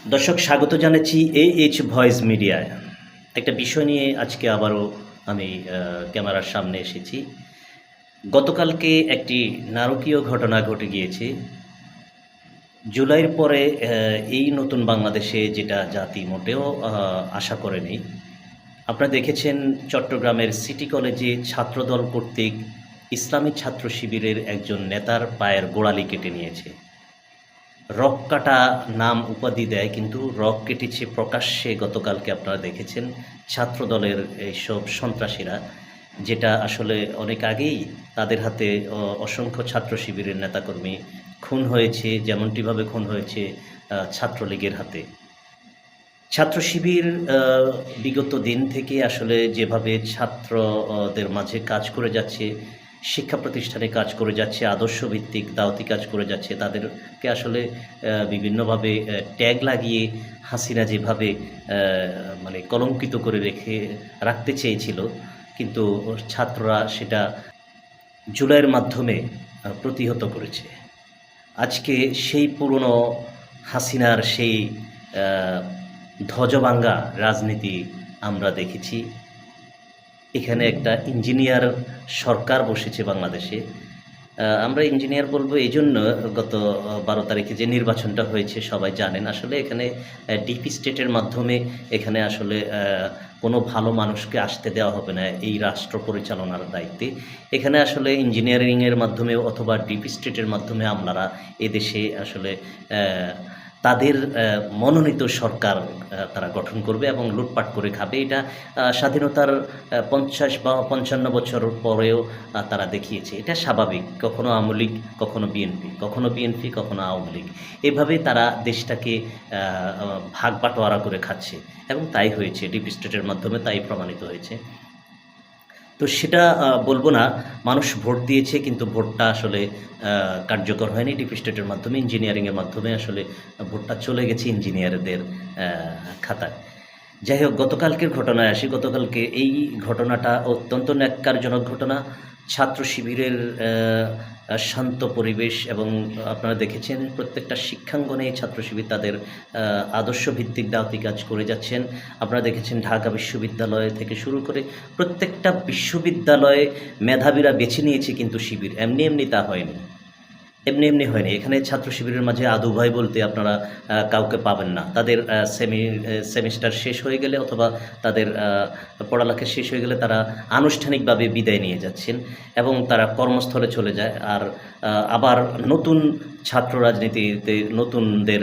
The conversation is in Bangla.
দর্শক স্বাগত জানাচ্ছি এইচ ভয়েস মিডিয়ায়। একটা বিষয় নিয়ে আজকে আবারও আমি ক্যামেরার সামনে এসেছি। গতকালকে একটি নারকীয় ঘটনা ঘটে গিয়েছে। জুলাইয়ের পরে এই নতুন বাংলাদেশে যেটা জাতি মোটেও আশা করেনি। আপনারা দেখেছেন চট্টগ্রামের সিটি কলেজে ছাত্রদল কর্তৃক ইসলামী ছাত্র শিবিরের একজন নেতার পায়ের গোড়ালি কেটে নিয়েছে। রক কাটা নাম উপাধি দেয়, কিন্তু রক কেটেছে প্রকাশ্যে। গতকালকে আপনারা দেখেছেন ছাত্রদলের এইসব সন্ত্রাসীরা, যেটা আসলে অনেক আগেই তাদের হাতে অসংখ্য ছাত্র শিবিরের নেতাকর্মী খুন হয়েছে, যেমনটিভাবে খুন হয়েছে ছাত্রলীগের হাতে। ছাত্র শিবির বিগত দিন থেকে আসলে যেভাবে ছাত্রদের মাঝে কাজ করে যাচ্ছে, শিক্ষা প্রতিষ্ঠানে কাজ করে যাচ্ছে, আদর্শভিত্তিক দাওয়াতি কাজ করে যাচ্ছে, তাদেরকে আসলে বিভিন্নভাবে ট্যাগ লাগিয়ে হাসিনা যেভাবে মানে কলঙ্কিত করে রাখতে চেয়েছিল, কিন্তু ছাত্ররা সেটা জুলাইয়ের মাধ্যমে প্রতিহত করেছে। আজকে সেই পুরনো হাসিনার সেই ধ্বজভাঙ্গা রাজনীতি আমরা দেখেছি। এখানে একটা ইঞ্জিনিয়ার সরকার বসেছে বাংলাদেশে। আমরা ইঞ্জিনিয়ার বলবো এই জন্য, গত ১২ তারিখে যে নির্বাচনটা হয়েছে সবাই জানেন। আসলে এখানে ডিপ স্টেটের মাধ্যমে এখানে আসলে কোনো ভালো মানুষকে আসতে দেওয়া হবে না এই রাষ্ট্র পরিচালনার দায়িত্বে। এখানে আসলে ইঞ্জিনিয়ারিংয়ের মাধ্যমে অথবা ডিপ স্টেটের মাধ্যমে আমলারা এদেশে আসলে তাদের মনোনীত সরকার তারা গঠন করবে এবং লুটপাট করে খাবে। এটা স্বাধীনতার ৫০ বা ৫৫ বছর পরেও তারা দেখিয়েছে। এটা স্বাভাবিক। কখনো আওয়ামী লীগ, কখনো বিএনপি, কখনো বিএনপি, কখনো আওয়ামী লীগ। এভাবে তারা দেশটাকে ভাগ বাটোয়ারা করে খাচ্ছে এবং তাই হয়েছে। ডিপ স্টেটের মাধ্যমে তাই প্রমাণিত হয়েছে। তো সেটা বলবো না। মানুষ ভোট দিয়েছে, কিন্তু ভোটটা আসলে কার্যকর হয়নি। ডিপ স্টেটের মাধ্যমে, ইঞ্জিনিয়ারিংয়ের মাধ্যমে আসলে ভোটটা চলে গেছে ইঞ্জিনিয়ারদের খাতায়। যাই হোক, গতকালকের ঘটনায় আসি। গতকালকে এই ঘটনাটা অত্যন্ত ন্যাক্কারজনক ঘটনা। ছাত্র শিবিরের শান্ত পরিবেশ, এবং আপনারা দেখেছেন প্রত্যেকটা শিক্ষাঙ্গনে ছাত্র শিবির তাদের আদর্শভিত্তিক দাওয়াতি কাজ করে যাচ্ছেন। আপনারা দেখেছেন ঢাকা বিশ্ববিদ্যালয় থেকে শুরু করে প্রত্যেকটা বিশ্ববিদ্যালয়ে মেধাবীরা বেছে নিয়েছে, কিন্তু শিবির এমনি এমনি তা হয়নি। এমনি এমনি হয়নি। এখানে ছাত্র শিবিরের মাঝে আদু ভাই বলতে আপনারা কাউকে পাবেন না। তাদের সেমিস্টার শেষ হয়ে গেলে অথবা তাদের পড়ালেখা শেষ হয়ে গেলে তারা আনুষ্ঠানিকভাবে বিদায় নিয়ে যাচ্ছেন এবং তারা কর্মস্থলে চলে যায়। আর আবার নতুন ছাত্র রাজনীতিতে নতুনদের